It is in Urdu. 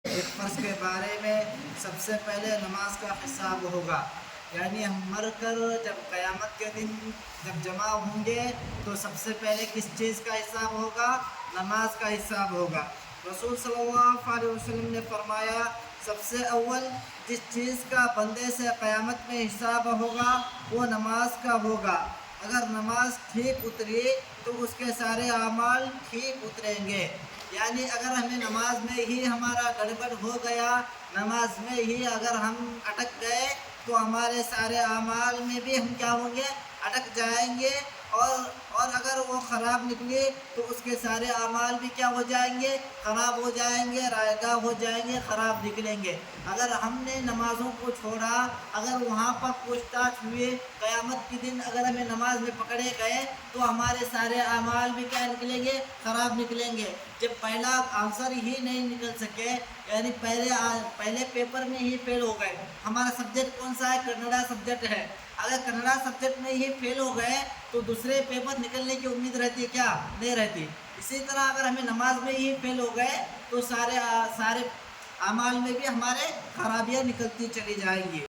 ایک فرض کے بارے میں سب سے پہلے نماز کا حساب ہوگا، یعنی ہم مر کر جب قیامت کے دن جب جمع ہوں گے تو سب سے پہلے کس چیز کا حساب ہوگا؟ نماز کا حساب ہوگا۔ رسول صلی اللہ علیہ وسلم نے فرمایا سب سے اول جس چیز کا بندے سے قیامت میں حساب ہوگا وہ نماز کا ہوگا۔ اگر نماز ٹھیک اتری تو اس کے سارے اعمال ٹھیک اتریں گے، یعنی اگر ہمیں نماز میں ہی ہمارا گڑبڑ ہو گیا، نماز میں ہی اگر ہم اٹک گئے تو ہمارے سارے اعمال میں بھی ہم کیا ہوں گے؟ اٹک جائیں گے، اور اگر وہ خراب نکلی تو اس کے سارے اعمال بھی کیا ہو جائیں گے؟ خراب ہو جائیں گے، رائے گاہ ہو جائیں گے، خراب نکلیں گے۔ اگر ہم نے نمازوں کو چھوڑا، اگر وہاں پر پوچھ تاچھ ہوئے قیامت کے دن اگر ہمیں نماز میں پکڑے گئے تو ہمارے سارے اعمال بھی کیا نکلیں گے؟ خراب نکلیں گے۔ جب پہلا آنسر ہی نہیں نکل سکے، یعنی پہلے پیپر میں ہی فیل ہو گئے، ہمارا سبجیکٹ کون سا ہے؟ کنڑا سبجیکٹ ہے۔ اگر کنڑا سبجیکٹ میں ہی فیل ہو گئے تو دوسرے پیپر نکلنے کی امید رہتی ہے کیا؟ نہیں رہتی۔ اسی طرح اگر ہمیں نماز میں ہی فیل ہو گئے تو سارے اعمال میں بھی ہمارے خرابیاں نکلتی چلی جائیں گی۔